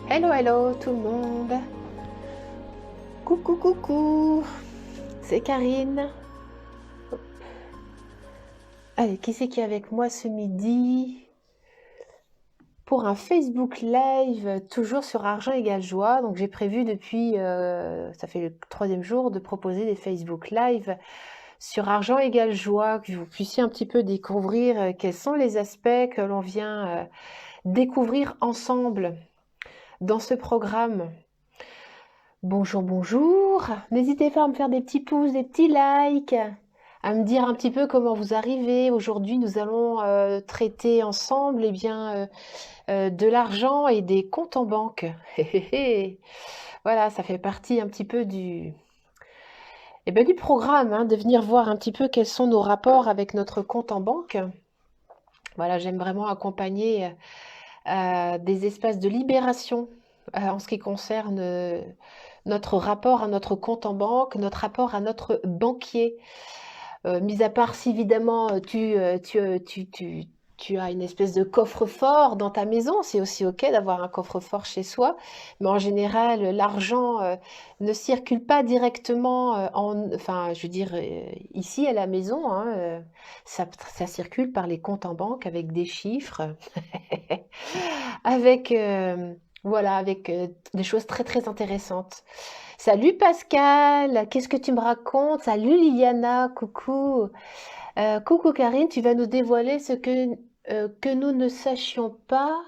Hello, hello tout le monde. Coucou, coucou. C'est Karine. Allez, qui c'est qui est avec moi ce midi pour un Facebook Live, toujours sur Argent égale joie. Donc j'ai prévu depuis, ça fait le troisième jour, de proposer des Facebook Live sur Argent égale joie, que vous puissiez un petit peu découvrir quels sont les aspects que l'on vient découvrir ensemble dans ce programme. Bonjour, bonjour. N'hésitez pas à me faire des petits pouces, des petits likes, à me dire un petit peu comment vous arrivez. Aujourd'hui, nous allons traiter ensemble de l'argent et des comptes en banque. Voilà, ça fait partie un petit peu du programme, hein, de venir voir un petit peu quels sont nos rapports avec notre compte en banque. Voilà, j'aime vraiment accompagner des espaces de libération en ce qui concerne notre rapport à notre compte en banque, notre rapport à notre banquier. Mis à part si évidemment tu as une espèce de coffre-fort dans ta maison, c'est aussi OK d'avoir un coffre-fort chez soi, mais en général, l'argent ne circule pas directement enfin, je veux dire, ici à la maison, hein, ça circule par les comptes en banque avec des chiffres, avec, voilà, avec des choses très très intéressantes. Salut Pascal, qu'est-ce que tu me racontes? Salut Liliana, coucou. Coucou Karine, tu vas nous dévoiler ce que nous ne sachions pas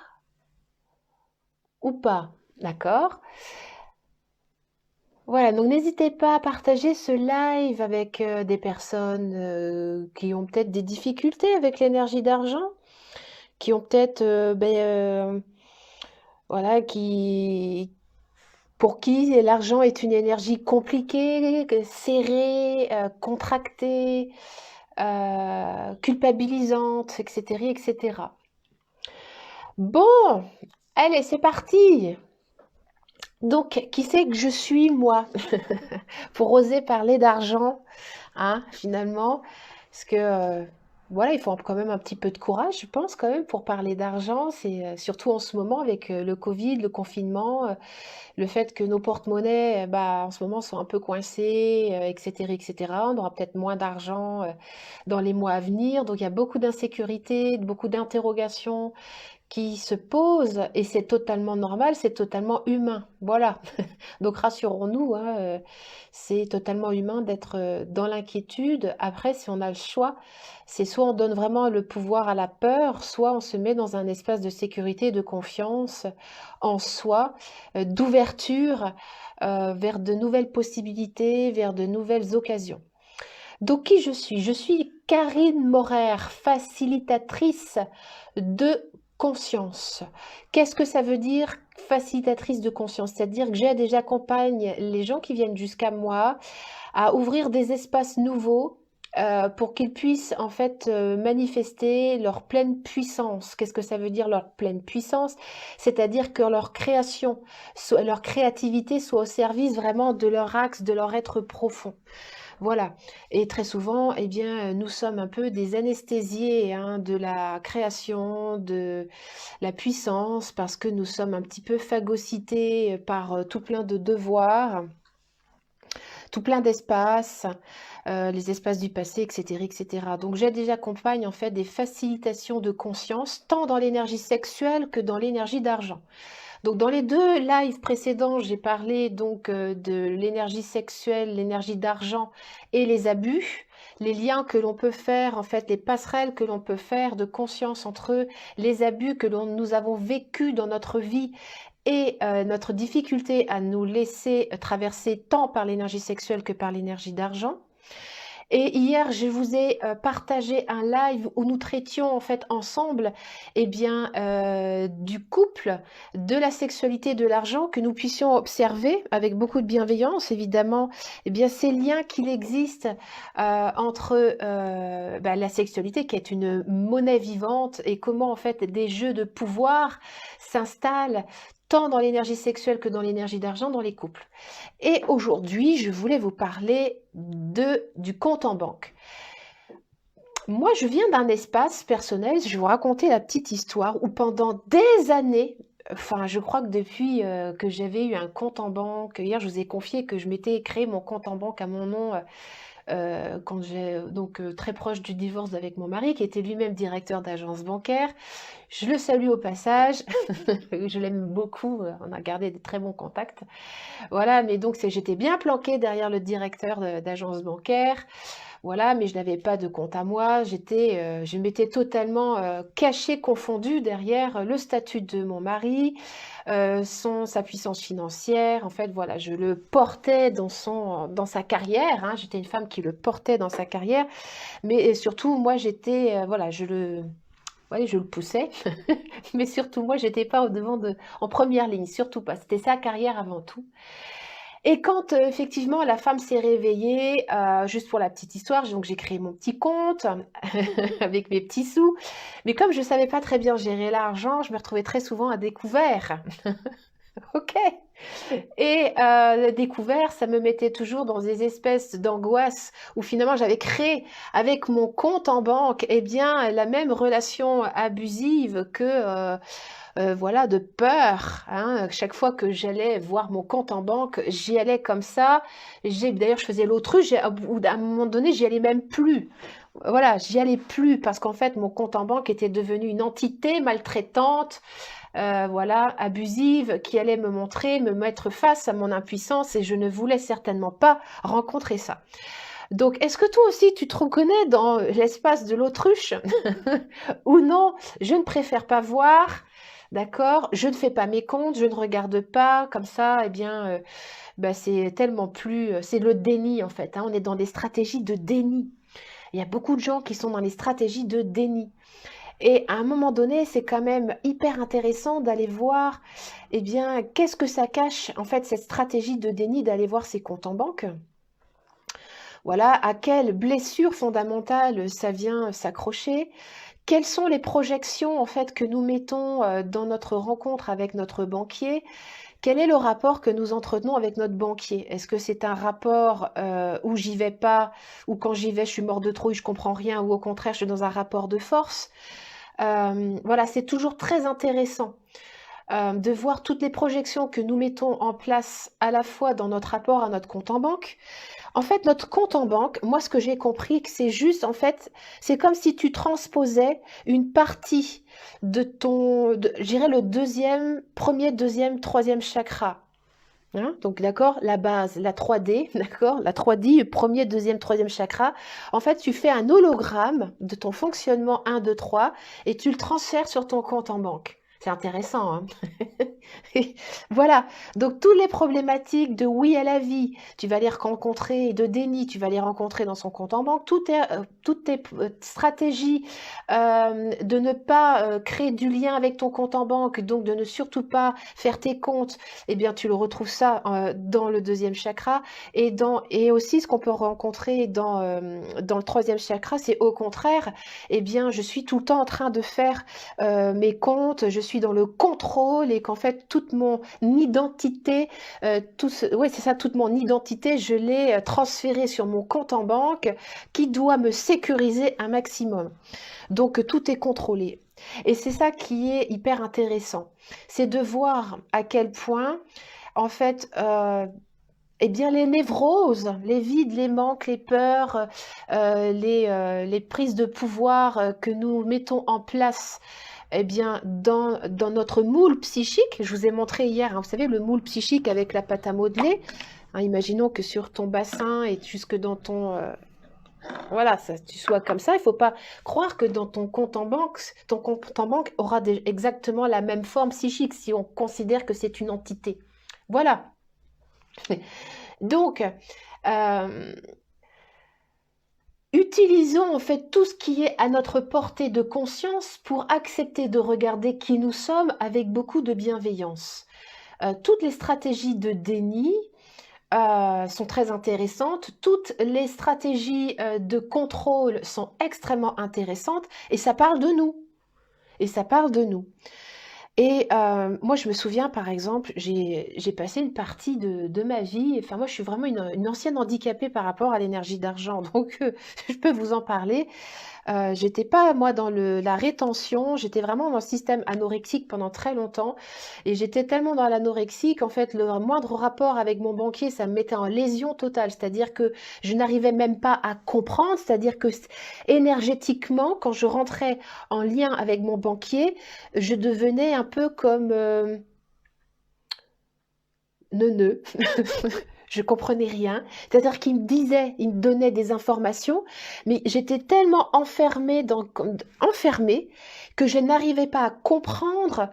ou pas. D'accord? Voilà, donc n'hésitez pas à partager ce live avec des personnes qui ont peut-être des difficultés avec l'énergie d'argent, qui ont peut-être, voilà, pour qui l'argent est une énergie compliquée, serrée, contractée, culpabilisante, etc., etc. Bon, allez, c'est parti. Donc, qui c'est que je suis, moi, pour oser parler d'argent, hein, finalement, parce que, voilà, il faut quand même un petit peu de courage, je pense, quand même, pour parler d'argent. C'est surtout en ce moment avec le Covid, le confinement, le fait que nos porte-monnaies, bah, en ce moment, sont un peu coincés, etc., etc. On aura peut-être moins d'argent dans les mois à venir. Donc, il y a beaucoup d'insécurité, beaucoup d'interrogations qui se posent et c'est totalement normal, c'est totalement humain. Voilà. Donc, rassurons-nous, hein, c'est totalement humain d'être dans l'inquiétude. Après, si on a le choix, c'est soit on donne vraiment le pouvoir à la peur, soit on se met dans un espace de sécurité et de confiance en soi, d'ouverture vers de nouvelles possibilités, vers de nouvelles occasions. Donc qui je suis? Je suis Karine Morer, facilitatrice de conscience. Qu'est-ce que ça veut dire facilitatrice de conscience? C'est-à-dire que j'accompagne les gens qui viennent jusqu'à moi à ouvrir des espaces nouveaux pour qu'ils puissent en fait manifester leur pleine puissance. Qu'est-ce que ça veut dire leur pleine puissance? C'est-à-dire que leur création, leur créativité soit au service vraiment de leur axe, de leur être profond. Voilà. Et très souvent, eh bien, nous sommes un peu des anesthésiés, hein, de la création, de la puissance, parce que nous sommes un petit peu phagocytés par tout plein de devoirs, tout plein d'espaces, les espaces du passé, etc., etc. Donc j'aide et j'accompagne en fait des facilitations de conscience, tant dans l'énergie sexuelle que dans l'énergie d'argent. Donc dans les deux lives précédents, j'ai parlé donc de l'énergie sexuelle, l'énergie d'argent et les abus, les liens que l'on peut faire, en fait, les passerelles que l'on peut faire de conscience entre les abus que nous avons vécus dans notre vie et notre difficulté à nous laisser traverser tant par l'énergie sexuelle que par l'énergie d'argent. Et hier, je vous ai partagé un live où nous traitions en fait ensemble du couple, de la sexualité, de l'argent, que nous puissions observer avec beaucoup de bienveillance, évidemment, ces liens qu'il existe entre la sexualité qui est une monnaie vivante et comment en fait des jeux de pouvoir s'installent tant dans l'énergie sexuelle que dans l'énergie d'argent dans les couples. Et aujourd'hui, je voulais vous parler du compte en banque. Moi, je viens d'un espace personnel, je vais vous raconter la petite histoire, où pendant des années, enfin, je crois que depuis que j'avais eu un compte en banque, hier je vous ai confié que je m'étais créé mon compte en banque à mon nom quand j'ai donc très proche du divorce avec mon mari, qui était lui-même directeur d'agence bancaire. Je le salue au passage, je l'aime beaucoup, on a gardé de très bons contacts. Voilà, mais donc j'étais bien planquée derrière le directeur d'agence bancaire. Voilà, mais je n'avais pas de compte à moi. Je m'étais totalement cachée, confondue derrière le statut de mon mari, sa puissance financière. En fait, voilà, je le portais dans sa carrière, hein. J'étais une femme qui le portait dans sa carrière, mais surtout, moi, voilà, ouais, je le poussais, mais surtout, moi, j'étais pas en première ligne, surtout pas. C'était sa carrière avant tout. Et quand effectivement la femme s'est réveillée, juste pour la petite histoire, donc j'ai créé mon petit compte avec mes petits sous. Mais comme je ne savais pas très bien gérer l'argent, je me retrouvais très souvent à découvert. Ok. Et le découvert, ça me mettait toujours dans des espèces d'angoisse où finalement j'avais créé avec mon compte en banque, eh bien, la même relation abusive que voilà, de peur, hein. Chaque fois que j'allais voir mon compte en banque, j'y allais comme ça. D'ailleurs, je faisais l'autruche. À un moment donné, j'y allais même plus. Voilà, j'y allais plus parce qu'en fait, mon compte en banque était devenu une entité maltraitante, voilà, abusive, qui allait me mettre face à mon impuissance et je ne voulais certainement pas rencontrer ça. Donc, est-ce que toi aussi, tu te reconnais dans l'espace de l'autruche ou non? Je ne préfère pas voir. D'accord? Je ne fais pas mes comptes, je ne regarde pas comme ça, eh bien, bah, c'est tellement plus, c'est le déni en fait, hein. On est dans des stratégies de déni. Il y a beaucoup de gens qui sont dans les stratégies de déni. Et à un moment donné, c'est quand même hyper intéressant d'aller voir, eh bien, qu'est-ce que ça cache en fait cette stratégie de déni, d'aller voir ses comptes en banque. Voilà, à quelle blessure fondamentale ça vient s'accrocher. Quelles sont les projections en fait que nous mettons dans notre rencontre avec notre banquier? Quel est le rapport que nous entretenons avec notre banquier? Est-ce que c'est un rapport où j'y vais pas, ou quand j'y vais, je suis mort de trouille, je comprends rien, ou au contraire, je suis dans un rapport de force? Voilà, c'est toujours très intéressant de voir toutes les projections que nous mettons en place à la fois dans notre rapport à notre compte en banque. En fait, notre compte en banque, moi, ce que j'ai compris, que c'est juste, en fait, c'est comme si tu transposais une partie je dirais le premier, deuxième, troisième chakra. Hein, donc, d'accord, la base, la 3D, d'accord, la 3D, premier, deuxième, troisième chakra. En fait, tu fais un hologramme de ton fonctionnement 1, 2, 3 et tu le transfères sur ton compte en banque. C'est intéressant, hein. Voilà, donc toutes les problématiques de oui à la vie, tu vas les rencontrer, de déni, tu vas les rencontrer dans son compte en banque. Toutes tes stratégies de ne pas créer du lien avec ton compte en banque, donc de ne surtout pas faire tes comptes, eh bien tu le retrouves ça dans le deuxième chakra. Et aussi ce qu'on peut rencontrer dans le troisième chakra, c'est au contraire, eh bien je suis tout le temps en train de faire mes comptes, je suis dans le contrôle et qu'en fait toute mon identité, ouais, c'est ça, toute mon identité, je l'ai transférée sur mon compte en banque qui doit me sécuriser un maximum. Donc tout est contrôlé. Et c'est ça qui est hyper intéressant, c'est de voir à quel point, en fait, eh bien, les névroses, les vides, les manques, les peurs, les prises de pouvoir que nous mettons en place, eh bien, dans notre moule psychique. Je vous ai montré hier, hein, vous savez, le moule psychique avec la pâte à modeler. Hein, imaginons que sur ton bassin et jusque dans voilà, tu sois comme ça. Il ne faut pas croire que dans ton compte en banque aura exactement la même forme psychique si on considère que c'est une entité. Voilà. Donc, euh, utilisons en fait tout ce qui est à notre portée de conscience pour accepter de regarder qui nous sommes avec beaucoup de bienveillance. Toutes les stratégies de déni sont très intéressantes, toutes les stratégies de contrôle sont extrêmement intéressantes et ça parle de nous. Et ça parle de nous. Et moi, je me souviens, par exemple, j'ai passé une partie de ma vie, enfin moi, je suis vraiment une ancienne handicapée par rapport à l'énergie d'argent, donc je peux vous en parler. J'étais pas, moi, dans la rétention, j'étais vraiment dans le système anorexique pendant très longtemps. Et j'étais tellement dans l'anorexie qu'en fait, le moindre rapport avec mon banquier, ça me mettait en lésion totale. C'est-à-dire que je n'arrivais même pas à comprendre. C'est-à-dire que énergétiquement, quand je rentrais en lien avec mon banquier, je devenais un peu comme neuneu. Je comprenais rien. C'est-à-dire qu'il me disait, il me donnait des informations, mais j'étais tellement enfermée que je n'arrivais pas à comprendre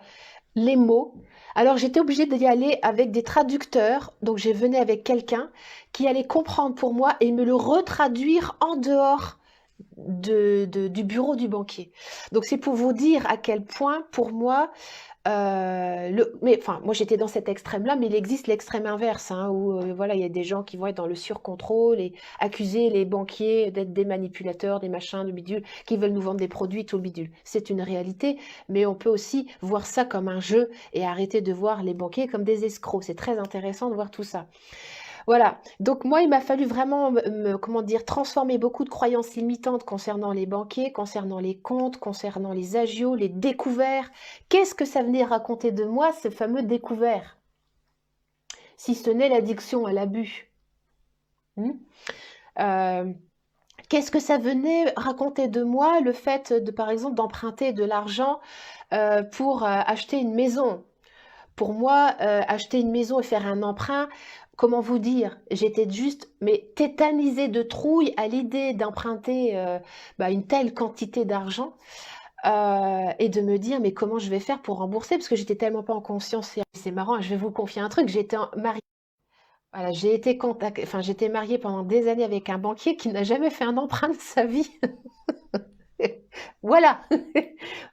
les mots. Alors j'étais obligée d'y aller avec des traducteurs. Donc je venais avec quelqu'un qui allait comprendre pour moi et me le retraduire en dehors du bureau du banquier. Donc c'est pour vous dire à quel point pour moi mais enfin, moi j'étais dans cet extrême-là, mais il existe l'extrême inverse, hein, où voilà, il y a des gens qui vont être dans le surcontrôle et accuser les banquiers d'être des manipulateurs, des machins, de bidule, qui veulent nous vendre des produits, tout le bidule. C'est une réalité, mais on peut aussi voir ça comme un jeu et arrêter de voir les banquiers comme des escrocs. C'est très intéressant de voir tout ça. Voilà. Donc moi, il m'a fallu vraiment comment dire, transformer beaucoup de croyances limitantes concernant les banquiers, concernant les comptes, concernant les agios, les découverts. Qu'est-ce que ça venait raconter de moi, ce fameux découvert? Si ce n'est l'addiction à l'abus. Hmm. Euh, Qu'est-ce que ça venait raconter de moi, le fait de, par exemple, d'emprunter de l'argent pour acheter une maison? Pour moi, acheter une maison et faire un emprunt, comment vous dire? J'étais juste, mais tétanisée de trouille à l'idée d'emprunter une telle quantité d'argent et de me dire, mais comment je vais faire pour rembourser? Parce que j'étais tellement pas en conscience. C'est marrant, je vais vous confier un truc. Mariée. Voilà, j'étais mariée pendant des années avec un banquier qui n'a jamais fait un emprunt de sa vie. Voilà,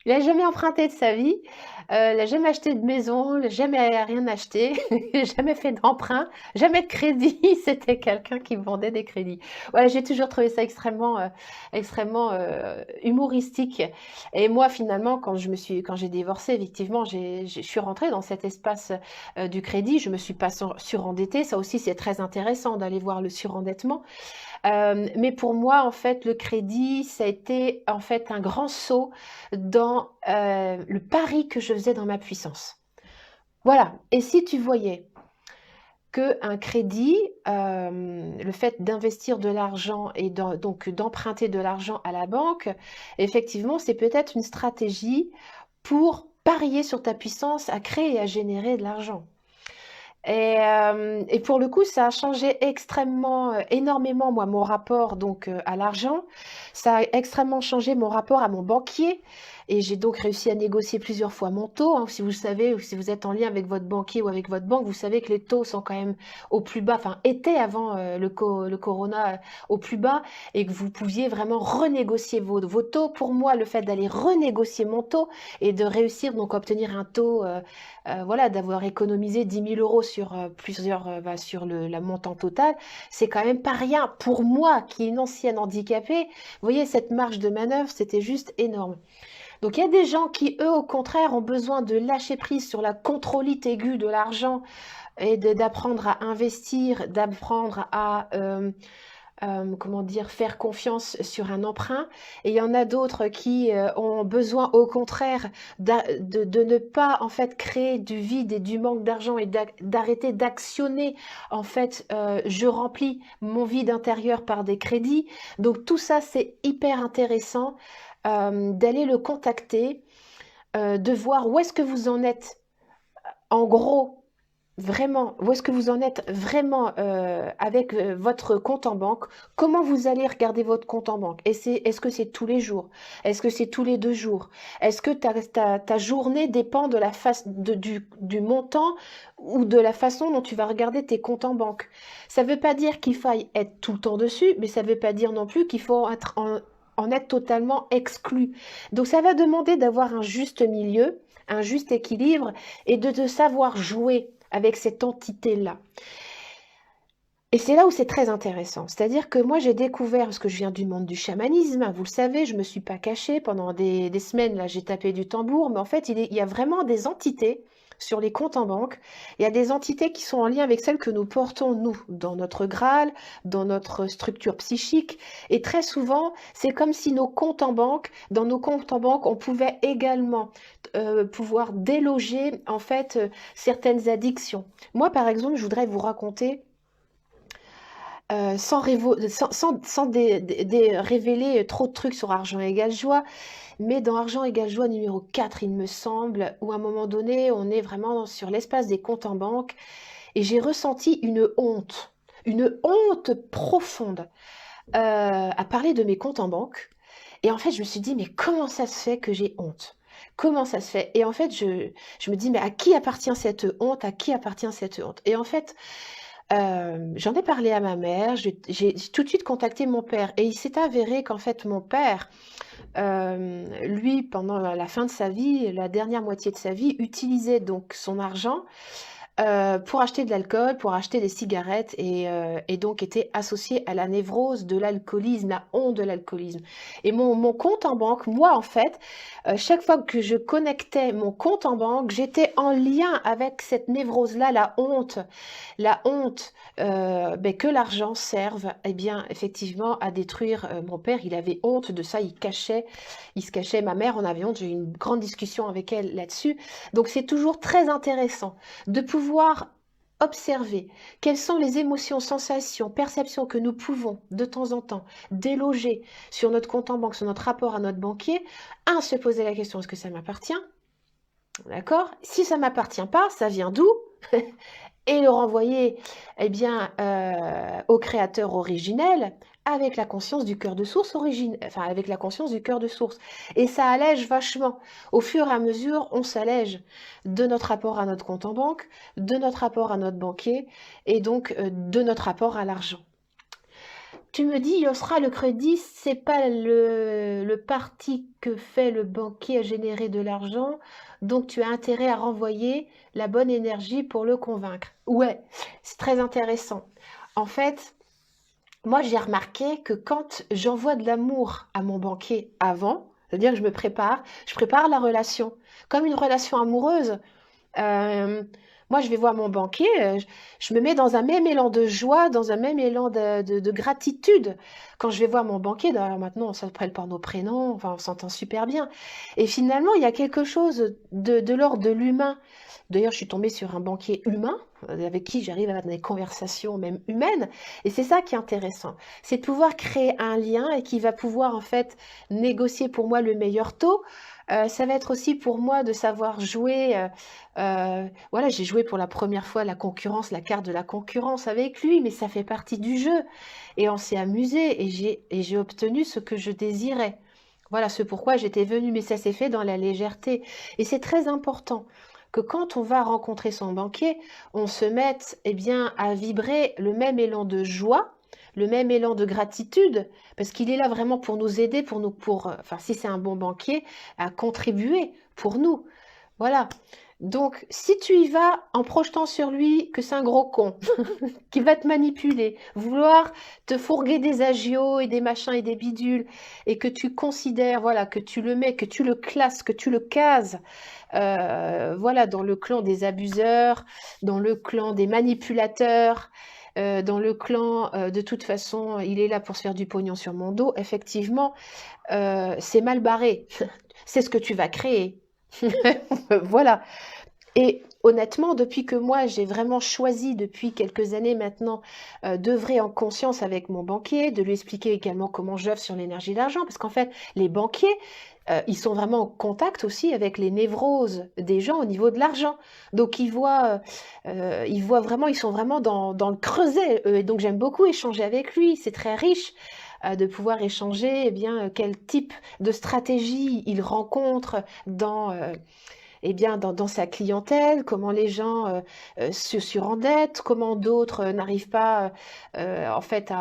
il a jamais emprunté de sa vie, il a jamais acheté de maison, il a jamais rien acheté, il a jamais fait d'emprunt, jamais de crédit. C'était quelqu'un qui vendait des crédits. Ouais, j'ai toujours trouvé ça extrêmement humoristique. Et moi, finalement, quand j'ai divorcé, effectivement, je suis rentrée dans cet espace du crédit. Je me suis pas surendettée. Ça aussi, c'est très intéressant d'aller voir le surendettement. Mais pour moi, en fait, le crédit, ça a été en fait un grand saut dans le pari que je faisais dans ma puissance. Voilà. Et si tu voyais qu'un crédit, le fait d'investir de l'argent et donc d'emprunter de l'argent à la banque, effectivement, c'est peut-être une stratégie pour parier sur ta puissance à créer et à générer de l'argent. Et pour le coup, ça a changé extrêmement, énormément, moi, mon rapport donc à l'argent. Ça a extrêmement changé mon rapport à mon banquier. Et j'ai donc réussi à négocier plusieurs fois mon taux, hein. Si vous le savez, ou si vous êtes en lien avec votre banquier ou avec votre banque, vous savez que les taux sont quand même au plus bas, enfin étaient avant le corona au plus bas, et que vous pouviez vraiment renégocier vos taux. Pour moi, le fait d'aller renégocier mon taux et de réussir donc à obtenir un taux voilà, d'avoir économisé 10 000 € sur sur la montant total, c'est quand même pas rien. Pour moi, qui est une ancienne handicapée, vous voyez, cette marge de manœuvre, c'était juste énorme. Donc il y a des gens qui, eux, au contraire, ont besoin de lâcher prise sur la contrôlite aiguë de l'argent et d'apprendre à investir, d'apprendre à comment dire, faire confiance sur un emprunt. Et il y en a d'autres qui ont besoin, au contraire, de ne pas en fait créer du vide et du manque d'argent et d'arrêter d'actionner en fait, je remplis mon vide intérieur par des crédits. Donc tout ça, c'est hyper intéressant d'aller le contacter, de voir où est-ce que vous en êtes. En gros, vraiment, où est-ce que vous en êtes vraiment avec votre compte en banque? Comment vous allez regarder votre compte en banque? Est-ce que c'est tous les jours? Est-ce que c'est tous les 2 jours? Est-ce que ta journée dépend de du montant ou de la façon dont tu vas regarder tes comptes en banque? Ça ne veut pas dire qu'il faille être tout le temps dessus, mais ça ne veut pas dire non plus qu'il faut en être totalement exclu. Donc ça va demander d'avoir un juste milieu, un juste équilibre et de savoir jouer avec cette entité-là. Et c'est là où c'est très intéressant. C'est-à-dire que moi, j'ai découvert, parce que je viens du monde du chamanisme, hein, vous le savez, je ne me suis pas cachée pendant des semaines, là, j'ai tapé du tambour, mais en fait, il y a vraiment des entités sur les comptes en banque, il y a des entités qui sont en lien avec celles que nous portons, nous, dans notre Graal, dans notre structure psychique. Et très souvent, c'est comme si nos comptes en banque, dans nos comptes en banque, on pouvait également pouvoir déloger, en fait, certaines addictions. Moi, par exemple, je voudrais vous raconter sans révéler trop de trucs sur argent égale joie, mais dans argent égale joie numéro 4, il me semble, où à un moment donné, on est vraiment sur l'espace des comptes en banque, et j'ai ressenti une honte profonde à parler de mes comptes en banque. Et en fait, je me suis dit, mais comment ça se fait que j'ai honte? Comment ça se fait? Et en fait, je me dis, mais à qui appartient cette honte? À qui appartient cette honte? Et en fait, j'en ai parlé à ma mère, j'ai tout de suite contacté mon père et il s'est avéré qu'en fait mon père, lui pendant la fin de sa vie, la dernière moitié de sa vie, utilisait donc son argent pour acheter de l'alcool, pour acheter des cigarettes et donc était associé à la névrose de l'alcoolisme, la honte de l'alcoolisme. Et mon compte en banque, moi en fait, chaque fois que je connectais mon compte en banque, j'étais en lien avec cette névrose-là, la honte que l'argent serve, eh bien effectivement à détruire. Mon père, il avait honte de ça, il se cachait. Ma mère en avait honte. J'ai eu une grande discussion avec elle là-dessus. Donc c'est toujours très intéressant de pouvoir observer quelles sont les émotions, sensations, perceptions que nous pouvons de temps en temps déloger sur notre compte en banque, sur notre rapport à notre banquier. Un, se poser la question, est-ce que ça m'appartient? D'accord? Si ça m'appartient pas, ça vient d'où? Et le renvoyer eh bien, au créateur originel avec la conscience du cœur de source enfin avec la conscience du cœur de source. Et ça allège vachement. Au fur et à mesure, on s'allège de notre rapport à notre compte en banque, de notre rapport à notre banquier et donc de notre rapport à l'argent. Tu me dis, Yosra, le crédit, c'est pas le parti que fait le banquier à générer de l'argent, donc tu as intérêt à renvoyer la bonne énergie pour le convaincre. Ouais, c'est très intéressant. En fait, moi j'ai remarqué que quand j'envoie de l'amour à mon banquier avant, c'est-à-dire que je prépare la relation, comme une relation amoureuse. Euh, Moi, je vais voir mon banquier, je me mets dans un même élan de joie, dans un même élan de gratitude. Quand je vais voir mon banquier, d'ailleurs maintenant on s'appelle par nos prénoms, enfin on s'entend super bien. Et finalement, il y a quelque chose de l'ordre de l'humain. D'ailleurs, je suis tombée sur un banquier humain, avec qui j'arrive à avoir des conversations même humaines. Et c'est ça qui est intéressant. C'est de pouvoir créer un lien et qui va pouvoir en fait négocier pour moi le meilleur taux. Ça va être aussi pour moi de savoir jouer. Voilà, j'ai joué pour la première fois la concurrence, la carte de la concurrence avec lui, mais ça fait partie du jeu. Et on s'est amusé et j'ai obtenu ce que je désirais. Voilà ce pourquoi j'étais venue, mais ça s'est fait dans la légèreté. Et c'est très important que quand on va rencontrer son banquier, on se mette eh bien, à vibrer le même élan de joie, le même élan de gratitude, parce qu'il est là vraiment pour nous aider, enfin, si c'est un bon banquier, à contribuer pour nous. Voilà. Donc, si tu y vas en projetant sur lui que c'est un gros con, qui va te manipuler, vouloir te fourguer des agios et des machins et des bidules, et que tu considères, voilà, que tu le mets, que tu le classes, que tu le cases, voilà, dans le clan des abuseurs, dans le clan des manipulateurs, dans le clan, de toute façon, il est là pour se faire du pognon sur mon dos, effectivement, c'est mal barré. C'est ce que tu vas créer. Voilà. Et honnêtement, depuis que moi, j'ai vraiment choisi, depuis quelques années maintenant, d'œuvrer en conscience avec mon banquier, de lui expliquer également comment j'œuvre sur l'énergie d'argent, parce qu'en fait, les banquiers, ils sont vraiment en contact aussi avec les névroses des gens au niveau de l'argent. Donc, ils voient vraiment, ils sont vraiment dans le creuset. Et donc, j'aime beaucoup échanger avec lui. C'est très riche de pouvoir échanger, eh bien, quel type de stratégie il rencontre eh bien, dans sa clientèle, comment les gens se surendettent, comment d'autres n'arrivent pas en fait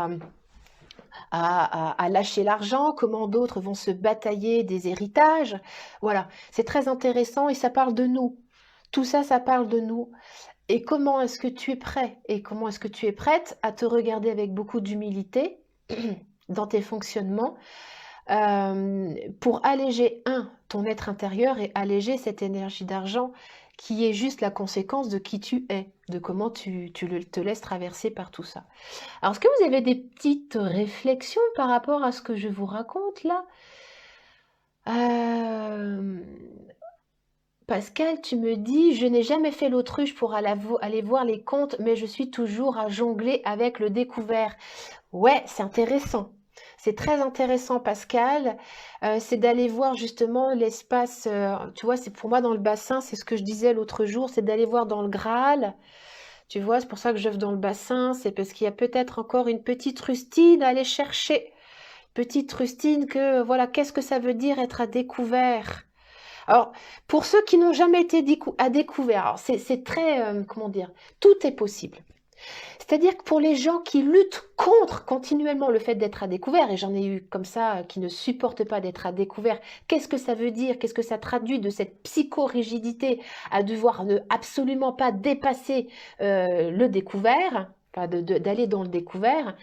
à lâcher l'argent, comment d'autres vont se batailler des héritages. Voilà, c'est très intéressant et ça parle de nous. Tout ça, ça parle de nous. Et comment est-ce que tu es prêt et comment est-ce que tu es prête à te regarder avec beaucoup d'humilité dans tes fonctionnements pour alléger, ton être intérieur et alléger cette énergie d'argent qui est juste la conséquence de qui tu es, de comment te laisses traverser par tout ça. Alors, est-ce que vous avez des petites réflexions par rapport à ce que je vous raconte là? Euh, Pascal, tu me dis, je n'ai jamais fait l'autruche pour aller voir les contes, mais je suis toujours à jongler avec le découvert. Ouais, c'est intéressant. C'est très intéressant, Pascal. C'est d'aller voir justement l'espace. Tu vois, c'est pour moi dans le bassin, c'est ce que je disais l'autre jour, c'est d'aller voir dans le Graal. Tu vois, c'est pour ça que j'œuvre dans le bassin. C'est parce qu'il y a peut-être encore une petite rustine à aller chercher. Petite rustine que, voilà, qu'est-ce que ça veut dire être à découvert? Alors, pour ceux qui n'ont jamais été à découvert, alors c'est très, comment dire, tout est possible. C'est-à-dire que pour les gens qui luttent contre continuellement le fait d'être à découvert, et j'en ai eu comme ça qui ne supportent pas d'être à découvert, qu'est-ce que ça veut dire? Qu'est-ce que ça traduit de cette psychorigidité à devoir ne absolument pas dépasser le découvert, enfin d'aller dans le découvert?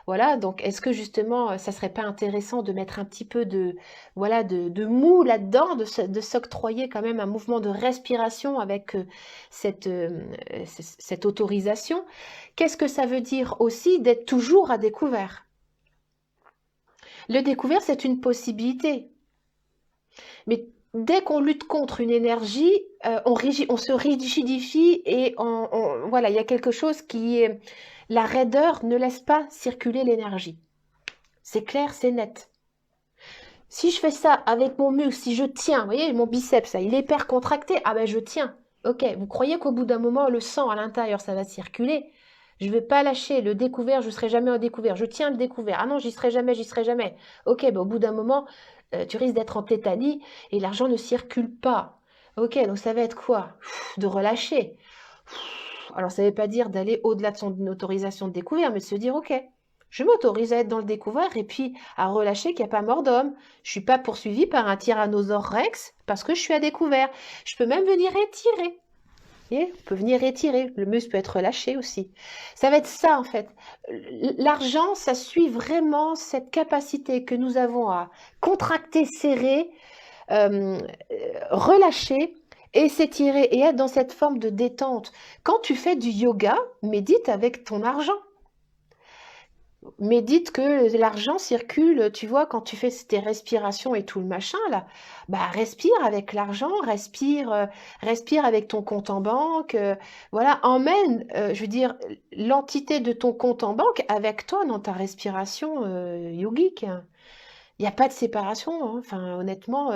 Voilà, donc est-ce que justement, ça serait pas intéressant de mettre un petit peu de, voilà, de mou là-dedans, de s'octroyer quand même un mouvement de respiration avec cette autorisation? Qu'est-ce que ça veut dire aussi d'être toujours à découvert? Le découvert, c'est une possibilité. Mais dès qu'on lutte contre une énergie, on se rigidifie et voilà, il y a quelque chose qui est... La raideur ne laisse pas circuler l'énergie. C'est clair, c'est net. Si je fais ça avec mon muscle, si je tiens, vous voyez, mon biceps, il est hyper contracté, ah ben je tiens. Ok, vous croyez qu'au bout d'un moment, le sang à l'intérieur, ça va circuler? Je ne vais pas lâcher le découvert, je ne serai jamais au découvert. Je tiens le découvert. Ah non, j'y serai jamais, j'y serai jamais. Ok, ben au bout d'un moment, tu risques d'être en tétanie et l'argent ne circule pas. Ok, donc ça va être quoi? De relâcher. Alors ça ne veut pas dire d'aller au-delà de son autorisation de découvert, mais de se dire, ok, je m'autorise à être dans le découvert et puis à relâcher qu'il n'y a pas mort d'homme. Je ne suis pas poursuivi par un tyrannosaure rex parce que je suis à découvert. Je peux même venir étirer. On peut venir étirer. Le muscle peut être relâché aussi. Ça va être ça en fait. L'argent, ça suit vraiment cette capacité que nous avons à contracter, serrer, relâcher et s'étirer et être dans cette forme de détente. Quand tu fais du yoga, médite avec ton argent. Médite que l'argent circule, tu vois, quand tu fais tes respirations et tout le machin là, bah respire avec l'argent, respire avec ton compte en banque, voilà, emmène, je veux dire, l'entité de ton compte en banque avec toi dans ta respiration yogique. Il n'y a pas de séparation, hein. Enfin, honnêtement,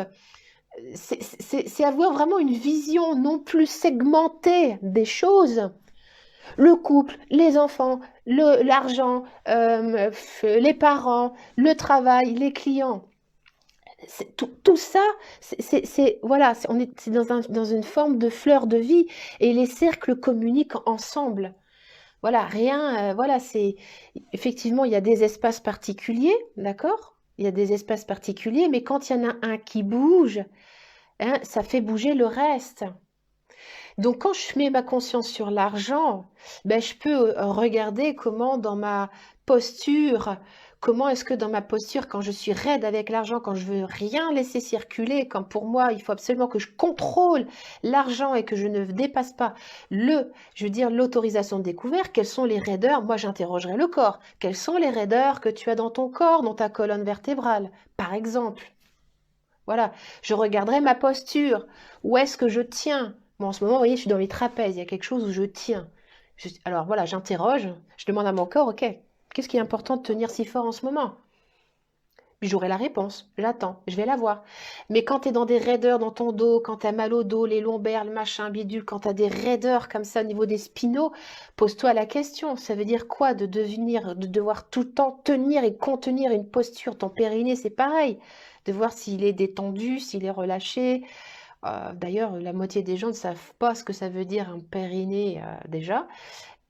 c'est avoir vraiment une vision non plus segmentée des choses. Le couple, les enfants, l'argent, les parents, le travail, les clients. Tout ça, voilà, c'est dans une forme de fleur de vie et les cercles communiquent ensemble. Voilà, rien, voilà, c'est effectivement, il y a des espaces particuliers, d'accord? Il y a des espaces particuliers, mais quand il y en a un qui bouge, hein, ça fait bouger le reste. Donc, quand je mets ma conscience sur l'argent, ben, je peux regarder comment dans ma posture, comment est-ce que dans ma posture, quand je suis raide avec l'argent, quand je veux rien laisser circuler, quand pour moi, il faut absolument que je contrôle l'argent et que je ne dépasse pas je veux dire, l'autorisation de découvert, quelles sont les raideurs? Moi, j'interrogerai le corps. Quelles sont les raideurs que tu as dans ton corps, dans ta colonne vertébrale, par exemple? Voilà, je regarderai ma posture. Où est-ce que je tiens? Bon, en ce moment, vous voyez, je suis dans les trapèzes. Il y a quelque chose où je tiens. Alors voilà, j'interroge. Je demande à mon corps, ok, qu'est-ce qui est important de tenir si fort en ce moment? Puis j'aurai la réponse. J'attends. Je vais la voir. Mais quand tu es dans des raideurs dans ton dos, quand tu as mal au dos, les lombaires, le machin, bidule, quand tu as des raideurs comme ça au niveau des spinaux, pose-toi la question. Ça veut dire quoi de devoir tout le temps tenir et contenir une posture? Ton périnée, c'est pareil. De voir s'il est détendu, s'il est relâché. D'ailleurs, la moitié des gens ne savent pas ce que ça veut dire un périnée déjà.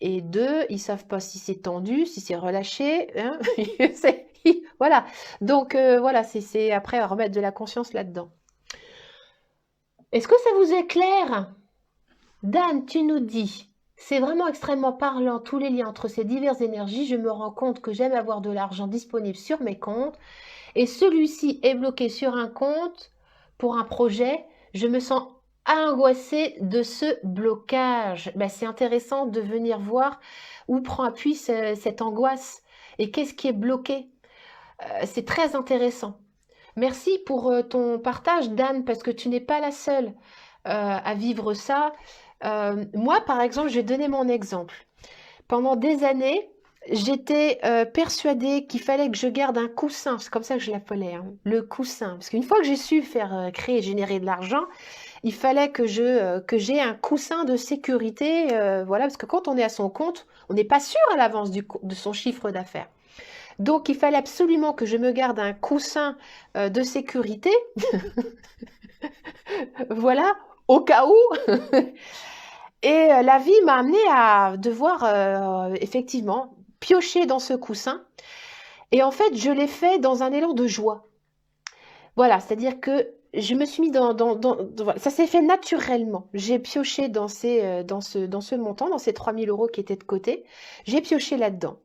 Et deux, ils savent pas si c'est tendu, si c'est relâché, hein. Voilà. Donc voilà, c'est après à remettre de la conscience là-dedans. Est-ce que ça vous est clair? Dan, tu nous dis, c'est vraiment extrêmement parlant tous les liens entre ces diverses énergies. Je me rends compte que j'aime avoir de l'argent disponible sur mes comptes et celui-ci est bloqué sur un compte pour un projet. Je me sens angoissée de ce blocage. Ben, c'est intéressant de venir voir où prend appui cette angoisse et qu'est-ce qui est bloqué. C'est très intéressant. Merci pour ton partage, Dan, parce que tu n'es pas la seule à vivre ça. Moi, par exemple, je vais donner mon exemple. Pendant des années, j'étais persuadée qu'il fallait que je garde un coussin, c'est comme ça que je l'appelais, hein, le coussin. Parce qu'une fois que j'ai su faire créer et générer de l'argent, il fallait que j'ai un coussin de sécurité, voilà, parce que quand on est à son compte, on n'est pas sûr à l'avance de son chiffre d'affaires. Donc, il fallait absolument que je me garde un coussin de sécurité, voilà, au cas où. Et la vie m'a amené à devoir effectivement piocher dans ce coussin. Et en fait, je l'ai fait dans un élan de joie. Voilà, c'est-à-dire que je me suis mis voilà, ça s'est fait naturellement. J'ai pioché dans ce montant, dans ces 3 000 € qui étaient de côté. J'ai pioché là-dedans.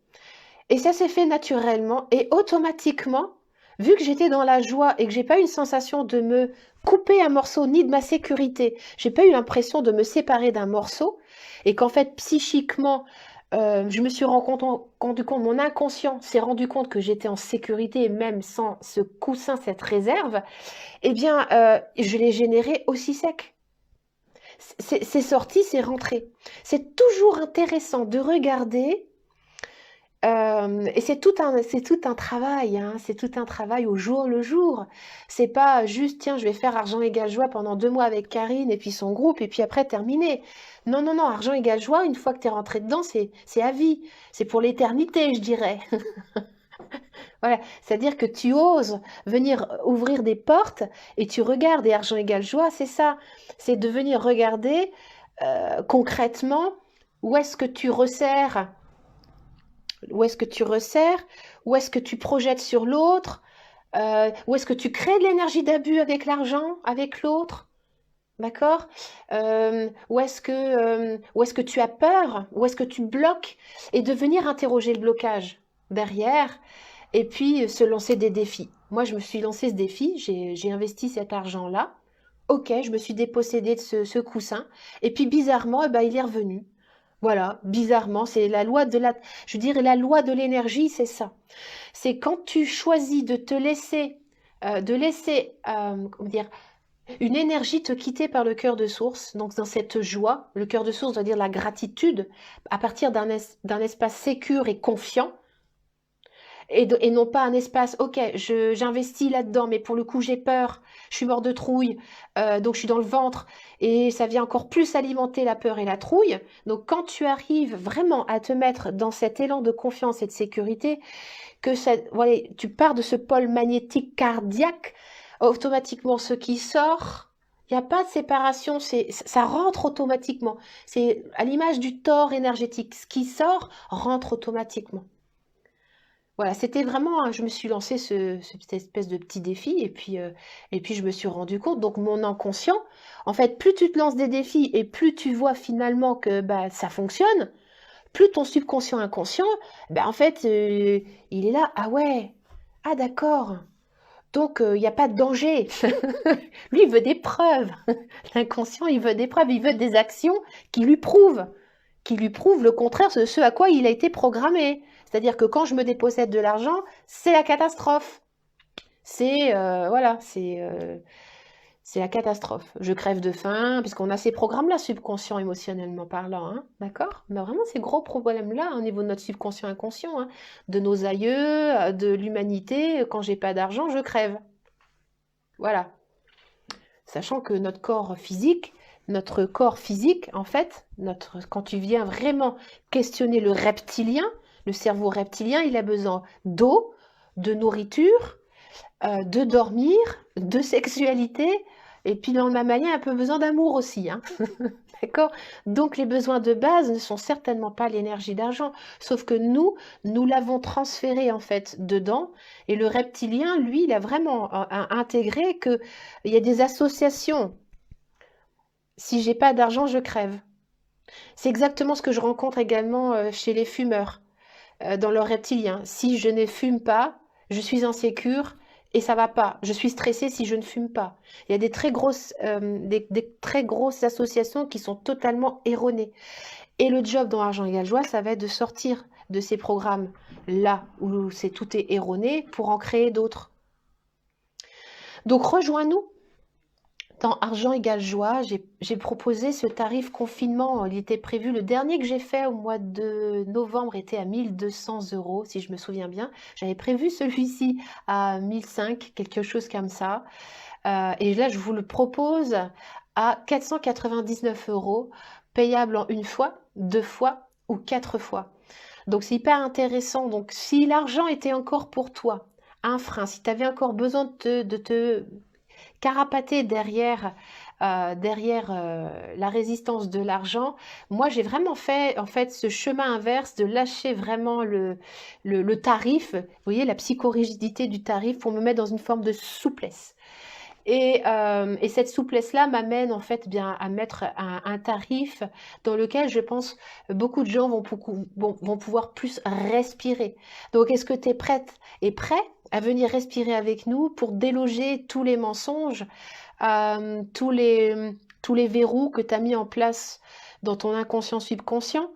Et ça s'est fait naturellement et automatiquement, vu que j'étais dans la joie et que j'ai pas eu une sensation de me couper un morceau ni de ma sécurité, j'ai pas eu l'impression de me séparer d'un morceau et qu'en fait psychiquement, je me suis rendu compte, mon inconscient s'est rendu compte que j'étais en sécurité même sans ce coussin, cette réserve, eh bien, je l'ai généré aussi sec. C'est sorti, c'est rentré. C'est toujours intéressant de regarder et c'est tout un travail, hein, c'est tout un travail au jour le jour. C'est pas juste, tiens, je vais faire argent égale joie pendant 2 mois avec Karine et puis son groupe et puis après terminé. Non, non, non, argent égale joie, une fois que tu es rentré dedans, c'est à vie. C'est pour l'éternité, je dirais. Voilà, c'est-à-dire que tu oses venir ouvrir des portes et tu regardes et argent égale joie, c'est ça. C'est de venir regarder concrètement où est-ce que tu resserres où est-ce que tu resserres, où est-ce que tu projettes sur l'autre, où est-ce que tu crées de l'énergie d'abus avec l'argent, avec l'autre, d'accord? Où est-ce que tu as peur, où est-ce que tu bloques, et de venir interroger le blocage derrière, et puis se lancer des défis. Moi, je me suis lancé ce défi, j'ai investi cet argent-là. Ok, je me suis dépossédée de ce coussin, et puis bizarrement, eh ben, il est revenu. Voilà, bizarrement, c'est la loi je dirais la loi de l'énergie, c'est ça. C'est quand tu choisis de laisser, comment dire, une énergie te quitter par le cœur de source, donc dans cette joie, le cœur de source veut dire la gratitude, à partir d'un espace sécure et confiant, et non pas un espace, ok, j'investis là-dedans, mais pour le coup j'ai peur, je suis mort de trouille, donc je suis dans le ventre, et ça vient encore plus alimenter la peur et la trouille. Donc quand tu arrives vraiment à te mettre dans cet élan de confiance et de sécurité, voilà, tu pars de ce pôle magnétique cardiaque, automatiquement ce qui sort, il n'y a pas de séparation, ça rentre automatiquement. C'est à l'image du tore énergétique, ce qui sort rentre automatiquement. Voilà, c'était vraiment, je me suis lancé cette espèce de petit défi et puis je me suis rendu compte, donc mon inconscient, en fait, plus tu te lances des défis et plus tu vois finalement que bah, ça fonctionne, plus ton subconscient inconscient, bah, en fait, il est là, ah ouais, ah d'accord, donc il n'y a pas de danger. Lui, il veut des preuves. L'inconscient, il veut des preuves, il veut des actions qui lui prouvent le contraire de ce à quoi il a été programmé. C'est-à-dire que quand je me dépossède de l'argent, c'est la catastrophe. Voilà, c'est la catastrophe. Je crève de faim, puisqu'on a ces programmes-là, subconscient, émotionnellement parlant, hein, d'accord? On a vraiment ces gros problèmes-là au niveau de notre subconscient inconscient, hein, de nos aïeux, de l'humanité. Quand j'ai pas d'argent, je crève. Voilà. Sachant que notre corps physique, en fait, quand tu viens vraiment questionner le reptilien, le cerveau reptilien, il a besoin d'eau, de nourriture, de dormir, de sexualité, et puis dans le même manière, un peu besoin d'amour aussi, hein. D'accord? Donc les besoins de base ne sont certainement pas l'énergie d'argent, sauf que nous l'avons transféré en fait dedans, et le reptilien, lui, il a vraiment intégré que il y a des associations. Si j'ai pas d'argent, je crève. C'est exactement ce que je rencontre également chez les fumeurs, dans leur reptilien. Si je ne fume pas, je suis en sécure et ça va pas. Je suis stressée si je ne fume pas. Il y a des très grosses associations qui sont totalement erronées. Et le job dans Argent égale joie, ça va être de sortir de ces programmes là où tout est erroné pour en créer d'autres. Donc rejoins-nous dans Argent égale joie. J'ai proposé ce tarif confinement. Il était prévu, le dernier que j'ai fait au mois de novembre était à 1200 €, si je me souviens bien. J'avais prévu celui-ci à 1005, quelque chose comme ça. Et là, je vous le propose à 499 €, payable en une fois, deux fois ou quatre fois. Donc c'est hyper intéressant. Donc si l'argent était encore pour toi un frein, si tu avais encore besoin de te carapater derrière la résistance de l'argent, moi j'ai vraiment fait en fait ce chemin inverse de lâcher vraiment le tarif, vous voyez la psychorigidité du tarif pour me mettre dans une forme de souplesse. Et cette souplesse-là m'amène en fait bien à mettre un tarif dans lequel je pense beaucoup de gens vont pouvoir plus respirer. Donc est-ce que tu es prête et prêt à venir respirer avec nous pour déloger tous les mensonges, tous les verrous que tu as mis en place dans ton inconscient subconscient,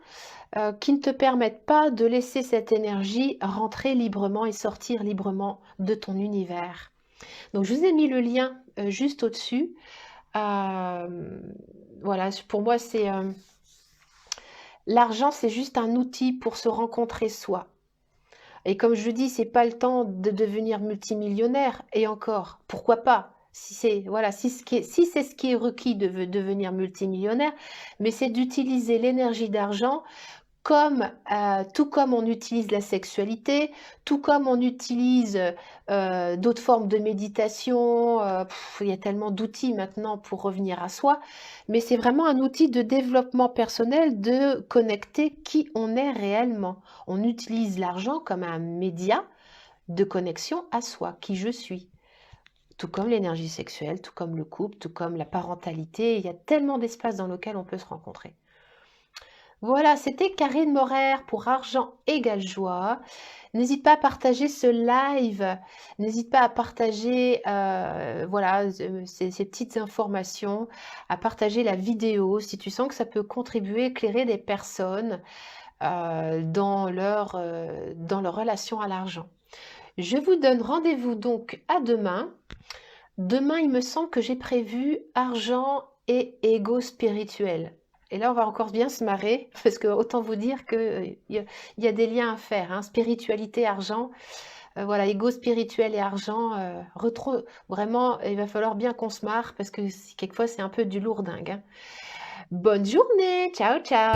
qui ne te permettent pas de laisser cette énergie rentrer librement et sortir librement de ton univers. Donc, je vous ai mis le lien juste au-dessus. Voilà, pour moi, l'argent, c'est juste un outil pour se rencontrer soi. Et comme je dis, c'est pas le temps de devenir multimillionnaire. Et encore, pourquoi pas? Si c'est ce qui est requis de devenir multimillionnaire, mais c'est d'utiliser l'énergie d'argent tout comme on utilise la sexualité, tout comme on utilise d'autres formes de méditation, il y a tellement d'outils maintenant pour revenir à soi, mais c'est vraiment un outil de développement personnel, de connecter qui on est réellement. On utilise l'argent comme un média de connexion à soi, qui je suis. Tout comme l'énergie sexuelle, tout comme le couple, tout comme la parentalité, il y a tellement d'espace dans lequel on peut se rencontrer. Voilà, c'était Karine Morer pour Argent égale joie. N'hésite pas à partager ce live, n'hésite pas à partager voilà, ces petites informations, à partager la vidéo si tu sens que ça peut contribuer, éclairer des personnes dans leur relation à l'argent. Je vous donne rendez-vous donc à demain. Demain, il me semble que j'ai prévu argent et ego spirituel. Et là, on va encore bien se marrer, parce que autant vous dire qu'il y a des liens à faire, hein, spiritualité, argent. Voilà, ego spirituel et argent, vraiment, il va falloir bien qu'on se marre, parce que quelquefois, c'est un peu du lourdingue, hein. Bonne journée, ciao, ciao.